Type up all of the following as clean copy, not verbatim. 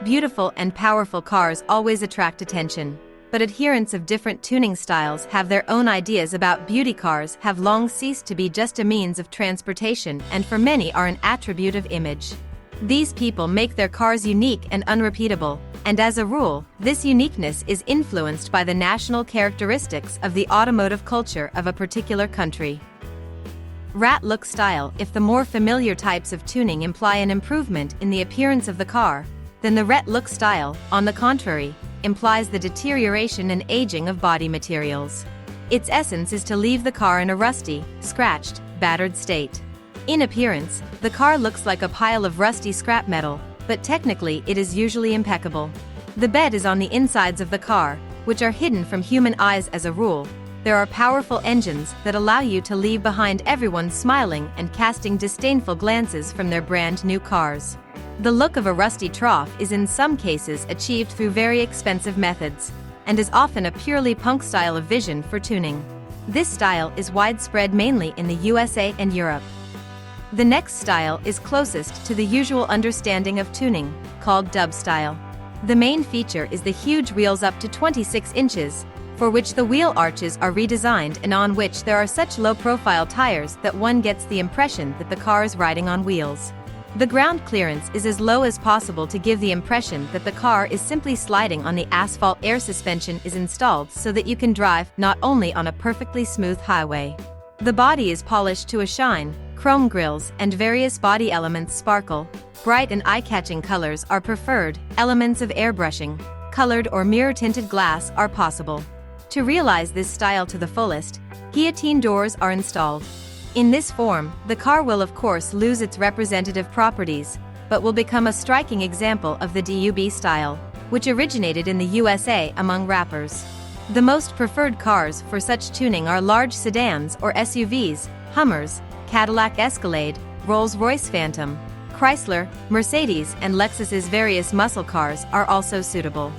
Beautiful and powerful cars always attract attention, but adherents of different tuning styles have their own ideas about beauty. Cars have long ceased to be just a means of transportation and for many are an attribute of image. These people make their cars unique and unrepeatable, and as a rule, this uniqueness is influenced by the national characteristics of the automotive culture of a particular country. Rat look style. If the more familiar types of tuning imply an improvement in the appearance of the car, then the rat look style, on the contrary, implies the deterioration and aging of body materials. Its essence is to leave the car in a rusty, scratched, battered state. In appearance, the car looks like a pile of rusty scrap metal, but technically it is usually impeccable. The bed is on the insides of the car, which are hidden from human eyes as a rule. There are powerful engines that allow you to leave behind everyone smiling and casting disdainful glances from their brand new cars. The look of a rusty trough is in some cases achieved through very expensive methods, and is often a purely punk style of vision for tuning. This style is widespread mainly in the USA and Europe. The next style is closest to the usual understanding of tuning, called dub style. The main feature is the huge wheels up to 26 inches, for which the wheel arches are redesigned and on which there are such low-profile tires that one gets the impression that the car is riding on wheels. The ground clearance is as low as possible to give the impression that the car is simply sliding on the asphalt. Air suspension is installed so that you can drive not only on a perfectly smooth highway. The body is polished to a shine, chrome grills and various body elements sparkle. Bright and eye-catching colors are preferred, elements of airbrushing, colored or mirror-tinted glass are possible. To realize this style to the fullest, guillotine doors are installed. In this form, the car will of course lose its representative properties, but will become a striking example of the DUB style, which originated in the USA among rappers. The most preferred cars for such tuning are large sedans or SUVs, Hummers, Cadillac Escalade, Rolls-Royce Phantom, Chrysler, Mercedes and Lexus's various muscle cars are also suitable.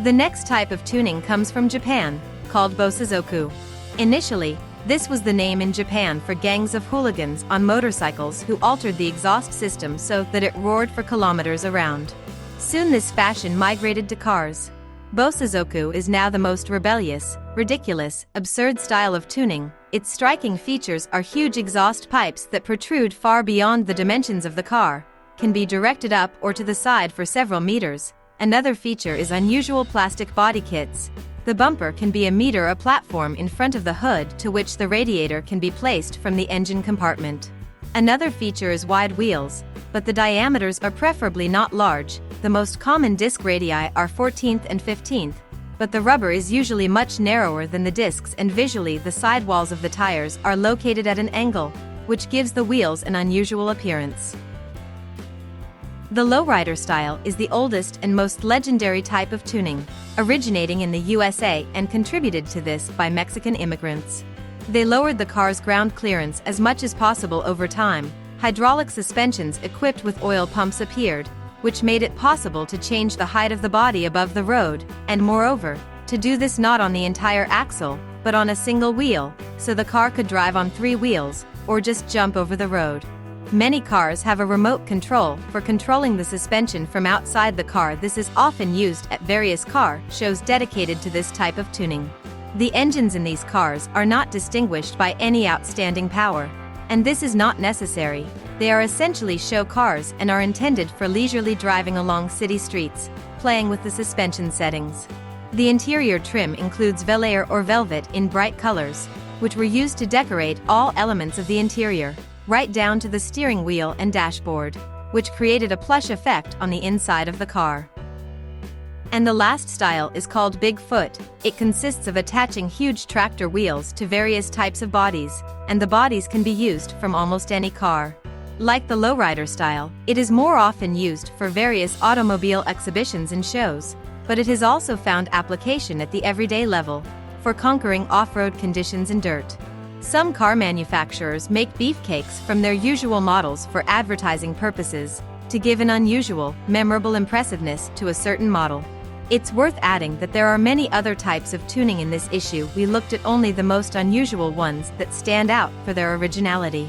The next type of tuning comes from Japan, called BOSOZOKU. Initially, this was the name in Japan for gangs of hooligans on motorcycles who altered the exhaust system so that it roared for kilometers around. Soon this fashion migrated to cars. BOSOZOKU is now the most rebellious, ridiculous, absurd style of tuning. Its striking features are huge exhaust pipes that protrude far beyond the dimensions of the car, can be directed up or to the side for several meters. Another feature is unusual plastic body kits. The bumper can be a meter, a platform in front of the hood to which the radiator can be placed from the engine compartment. Another feature is wide wheels, but the diameters are preferably not large. The most common disc radii are 14th and 15th, but the rubber is usually much narrower than the discs and visually the sidewalls of the tires are located at an angle, which gives the wheels an unusual appearance. The lowrider style is the oldest and most legendary type of tuning, originating in the USA and contributed to this by Mexican immigrants. They lowered the car's ground clearance as much as possible over time. Hydraulic suspensions equipped with oil pumps appeared, which made it possible to change the height of the body above the road, and moreover, to do this not on the entire axle, but on a single wheel, so the car could drive on 3 wheels, or just jump over the road. Many cars have a remote control for controlling the suspension from outside the car. This is often used at various car shows dedicated to this type of tuning. The engines in these cars are not distinguished by any outstanding power, and this is not necessary. They are essentially show cars and are intended for leisurely driving along city streets, playing with the suspension settings. The interior trim includes velour or velvet in bright colors, which were used to decorate all elements of the interior, right down to the steering wheel and dashboard, which created a plush effect on the inside of the car. And the last style is called Bigfoot. It consists of attaching huge tractor wheels to various types of bodies, and the bodies can be used from almost any car. Like the lowrider style, it is more often used for various automobile exhibitions and shows, but it has also found application at the everyday level, for conquering off-road conditions and dirt. Some car manufacturers make beefcakes from their usual models for advertising purposes, to give an unusual, memorable impressiveness to a certain model. It's worth adding that there are many other types of tuning in this issue. We looked at only the most unusual ones that stand out for their originality.